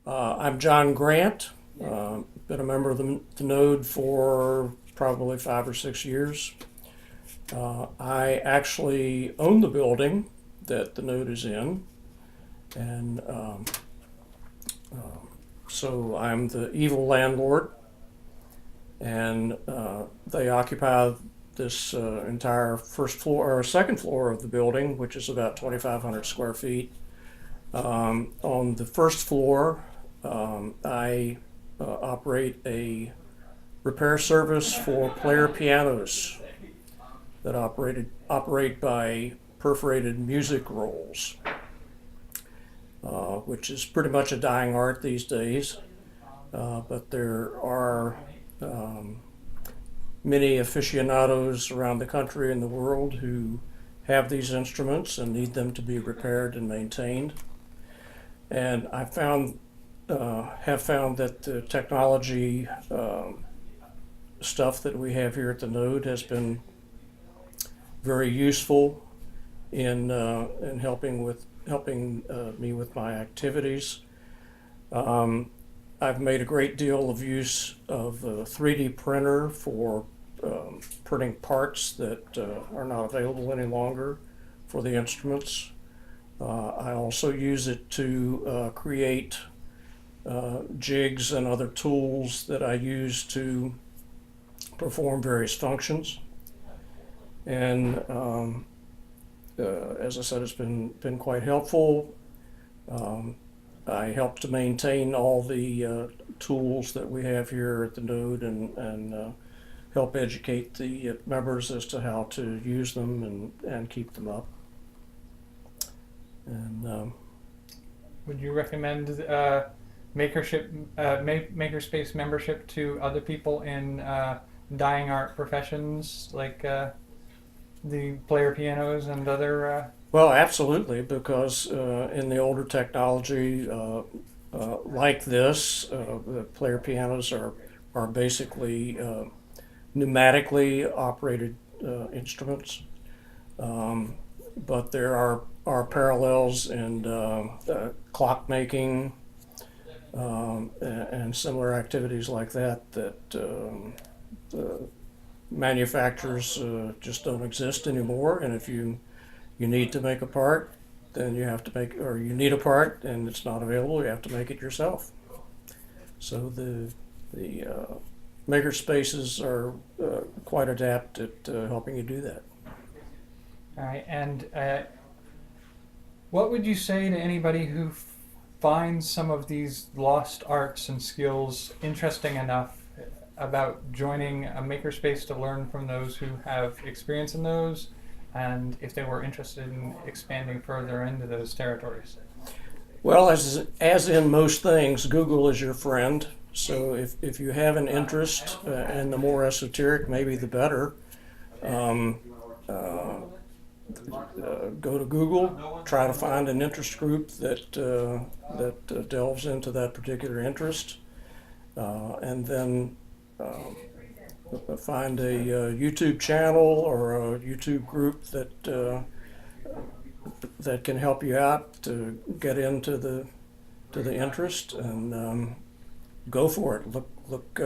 I'm John Grant. Been a member of the Node for probably 5 or 6 years. I actually own the building that the Node is in, and so I'm the evil landlord, and they occupy this entire first floor or second floor of the building, which is about 2,500 square feet. On the first floor, I operate a repair service for player pianos that operate by perforated music rolls, which is pretty much a dying art these days. But there are many aficionados around the country and the world who have these instruments and need them to be repaired and maintained. And I have found that the technology stuff that we have here at the Node has been very useful in helping me with my activities. I've made a great deal of use of a 3D printer for printing parts that are not available any longer for the instruments. I also use it to create jigs and other tools that I use to perform various functions. And as I said, it's been quite helpful. I help to maintain all the tools that we have here at the Node and help educate the members as to how to use them and keep them up. And would you recommend makerspace membership to other people in dying art professions like the player pianos and other? Well, absolutely, because in the older technology like this, the player pianos are basically pneumatically operated instruments. But there are parallels in clockmaking and similar activities like that the manufacturers just don't exist anymore. And if you need to make a part, then you have to or you need a part and it's not available, you have to make it yourself. So the maker spaces are quite adept at helping you do that. All right, and what would you say to anybody who finds some of these lost arts and skills interesting enough about joining a makerspace to learn from those who have experience in those, and if they were interested in expanding further into those territories? Well, as in most things, Google is your friend. So if you have an interest, and the more esoteric, maybe the better, go to Google, try to find an interest group that delves into that particular interest, and then find a YouTube channel or a YouTube group that can help you out to get into the interest, and go for it. Look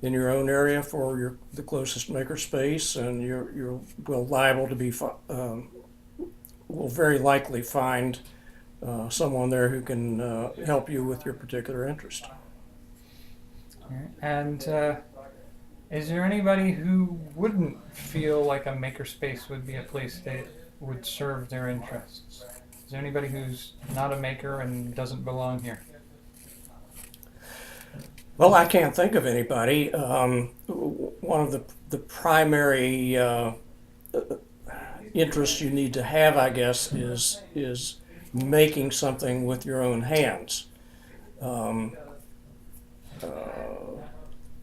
in your own area for the closest makerspace, and you're liable to be will very likely find someone there who can help you with your particular interest. And is there anybody who wouldn't feel like a makerspace would be a place that would serve their interests? Is there anybody who's not a maker and doesn't belong here? Well, I can't think of anybody. One of the primary interests you need to have, I guess, is making something with your own hands.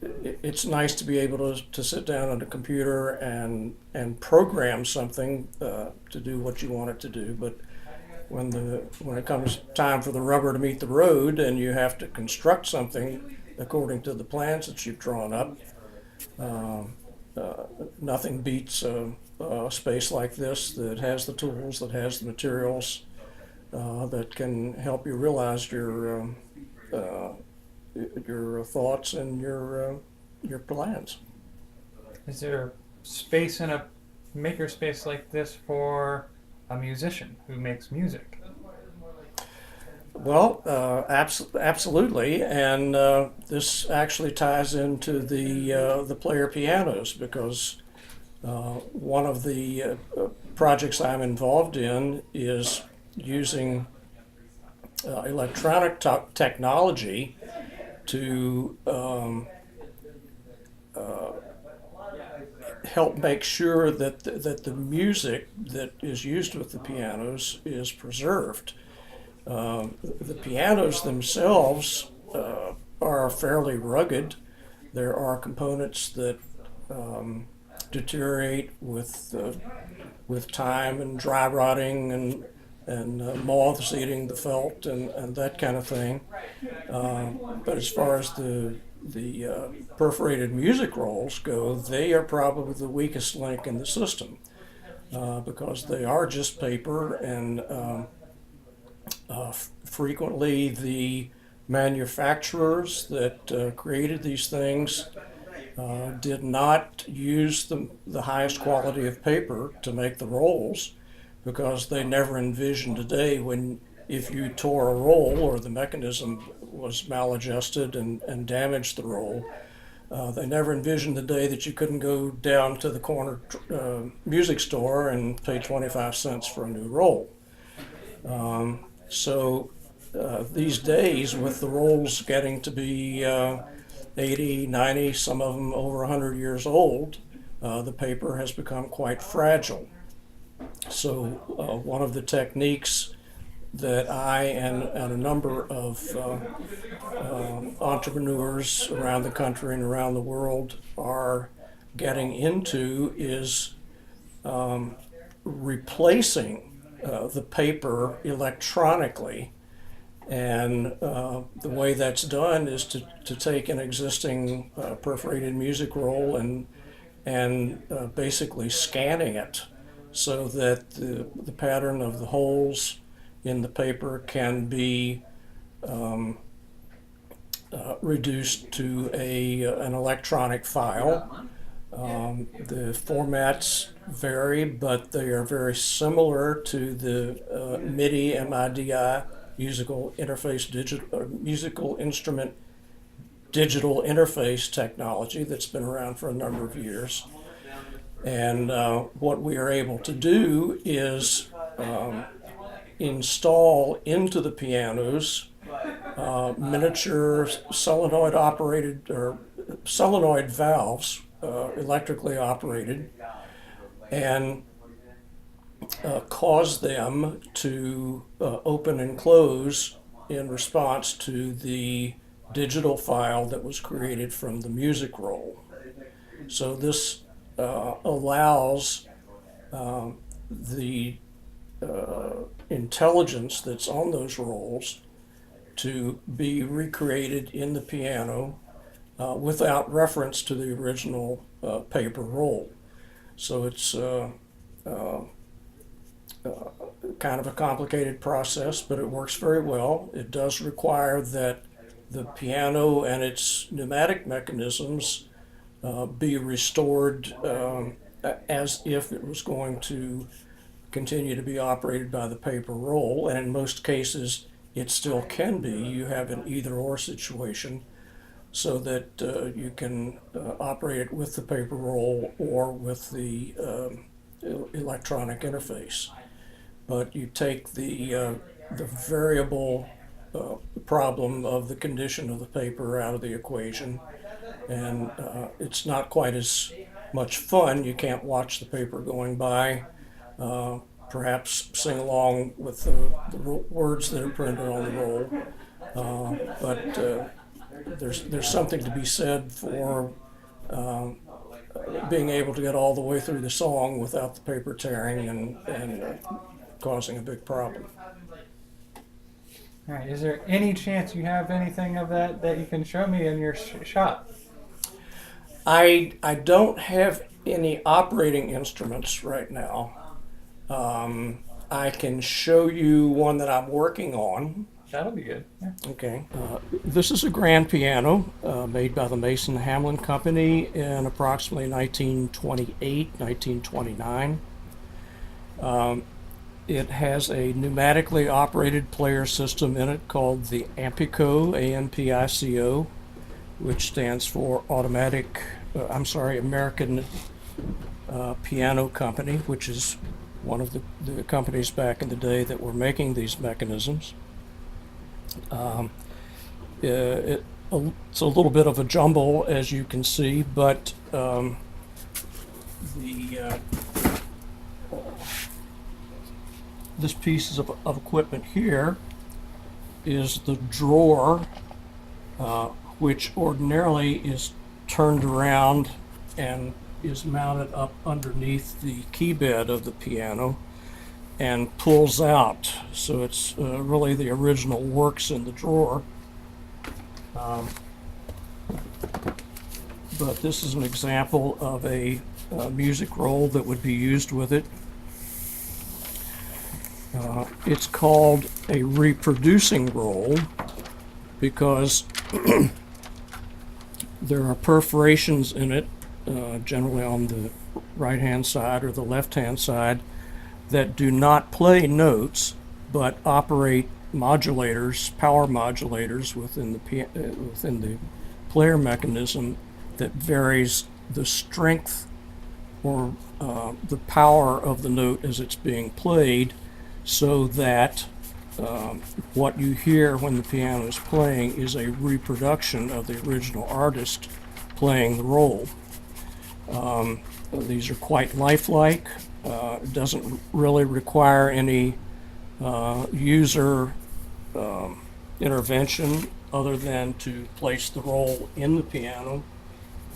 It's nice to be able to sit down at a computer and program something to do what you want it to do, but when it comes time for the rubber to meet the road and you have to construct something according to the plans that you've drawn up, nothing beats a space like this that has the tools, that has the materials, that can help you realize your thoughts and your plans. Is there space in a makerspace like this for a musician who makes music? Well, absolutely, and this actually ties into the player pianos because one of the projects I'm involved in is using electronic technology to help make sure that the music that is used with the pianos is preserved. The pianos themselves are fairly rugged. There are components that deteriorate with time and dry rotting and moths eating the felt and that kind of thing. But as far as the perforated music rolls go, they are probably the weakest link in the system because they are just paper and frequently the manufacturers that created these things did not use the highest quality of paper to make the rolls because they never envisioned a day when if you tore a roll or the mechanism was maladjusted and damaged the roll, they never envisioned the day that you couldn't go down to the corner music store and pay 25 cents for a new roll. So these days, with the rolls getting to be 80, 90, some of them over 100 years old, the paper has become quite fragile. So one of the techniques that I and a number of entrepreneurs around the country and around the world are getting into is replacing the paper electronically. And the way that's done is to take an existing perforated music roll and basically scanning it so that the pattern of the holes in the paper can be reduced to an electronic file. The formats vary, but they are very similar to the MIDI musical instrument digital interface technology that's been around for a number of years. And what we are able to do is install into the pianos miniature solenoid operated or solenoid valves, electrically operated, and cause them to open and close in response to the digital file that was created from the music roll. So this allows the intelligence that's on those rolls to be recreated in the piano without reference to the original paper roll. So it's kind of a complicated process, but it works very well. It does require that the piano and its pneumatic mechanisms be restored as if it was going to continue to be operated by the paper roll, and in most cases it still can be. You have an either-or situation so that you can operate it with the paper roll or with the electronic interface. But you take the variable problem of the condition of the paper out of the equation, and it's not quite as much fun. You can't watch the paper going by, perhaps sing along with the words that are printed on the roll, but there's something to be said for being able to get all the way through the song without the paper tearing and causing a big problem. All right. Is there any chance you have anything of that you can show me in your shop? I don't have any operating instruments right now. I can show you one that I'm working on, That'll be good. Yeah. Okay. This is a grand piano made by the Mason Hamlin Company in approximately 1928, 1929. It has a pneumatically operated player system in it called the Ampico, AMPICO, which stands for American Piano Company, which is one of the companies back in the day that were making these mechanisms. It's a little bit of a jumble, as you can see, but this piece of equipment here is the drawer, which ordinarily is turned around and is mounted up underneath the key bed of the piano and pulls out. So it's really the original works in the drawer. But this is an example of a music roll that would be used with it. It's called a reproducing roll because there are perforations in it, generally on the right-hand side or the left-hand side, that do not play notes but operate modulators, power modulators within the player mechanism that varies the strength or the power of the note as it's being played, so that what you hear when the piano is playing is a reproduction of the original artist playing the roll. These are quite lifelike. It doesn't really require any user intervention other than to place the roll in the piano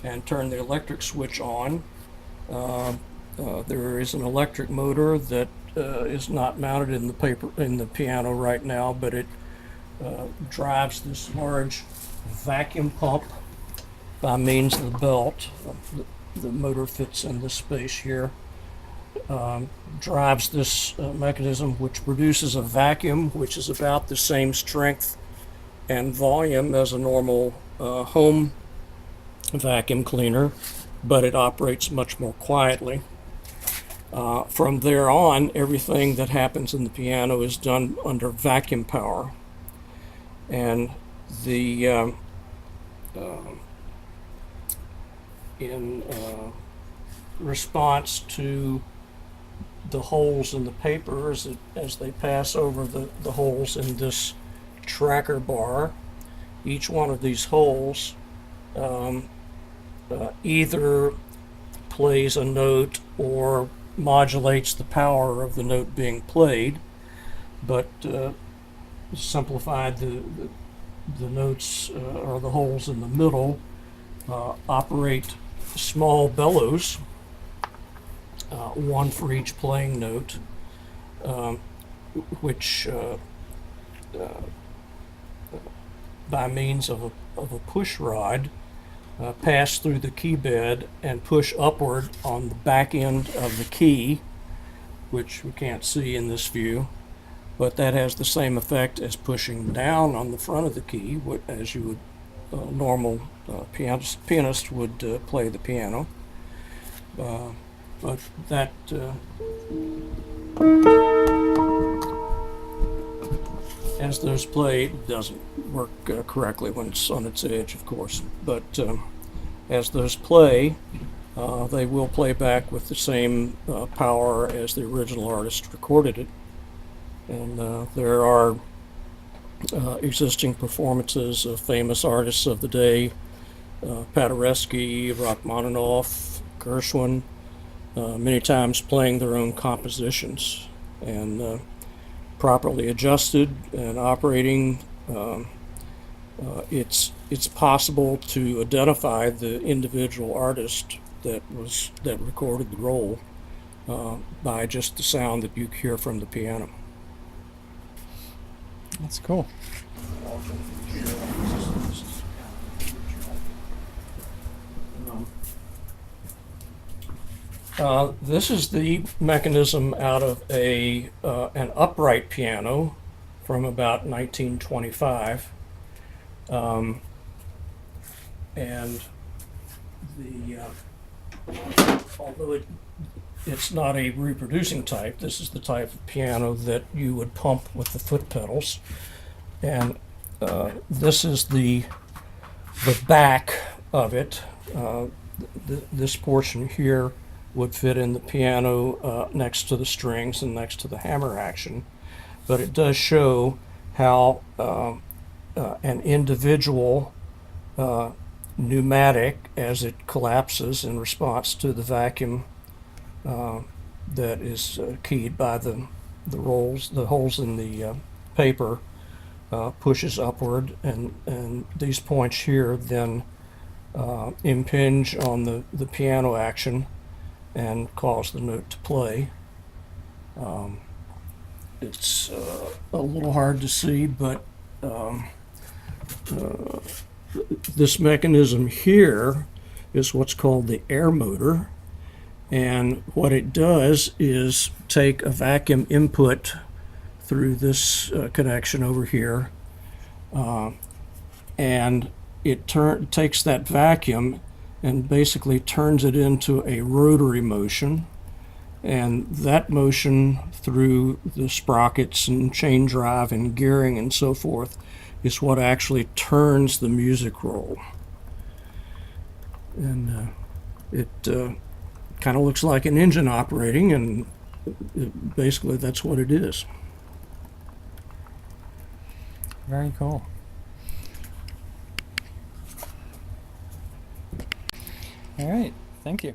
and turn the electric switch on. There is an electric motor that is not mounted in the piano right now, but it drives this large vacuum pump by means of the belt. The motor fits in this space here. Drives this mechanism, which produces a vacuum which is about the same strength and volume as a normal home vacuum cleaner, but it operates much more quietly. From there on, everything that happens in the piano is done under vacuum power. And in response to the holes in the paper as they pass over the holes in this tracker bar, each one of these holes either plays a note or modulates the power of the note being played, but simplified, the notes or the holes in the middle operate small bellows, one for each playing note, which by means of a push rod pass through the key bed and push upward on the back end of the key, which we can't see in this view, but that has the same effect as pushing down on the front of the key, as you would normal pianist would play the piano. But that as those play, it doesn't work correctly when it's on its edge, of course, but as those play, they will play back with the same power as the original artist recorded it. And there are existing performances of famous artists of the day, Paderewski, Rachmaninoff, Gershwin, many times playing their own compositions, and properly adjusted and operating, it's possible to identify the individual artist that recorded the roll by just the sound that you hear from the piano. That's cool. This is the mechanism out of an upright piano from about 1925. And although it's not a reproducing type, this is the type of piano that you would pump with the foot pedals. And this is the back of it. This portion here would fit in the piano next to the strings and next to the hammer action. But it does show how an individual pneumatic, as it collapses in response to the vacuum that is keyed by the holes in the paper, pushes upward, and these points here then impinge on the piano action and cause the note to play. It's a little hard to see, but this mechanism here is what's called the air motor, and what it does is take a vacuum input through this connection over here, and it takes that vacuum and basically turns it into a rotary motion, and that motion through the sprockets and chain drive and gearing and so forth is what actually turns the music roll. And it kind of looks like an engine operating, and basically that's what it is. Very cool. All right, thank you.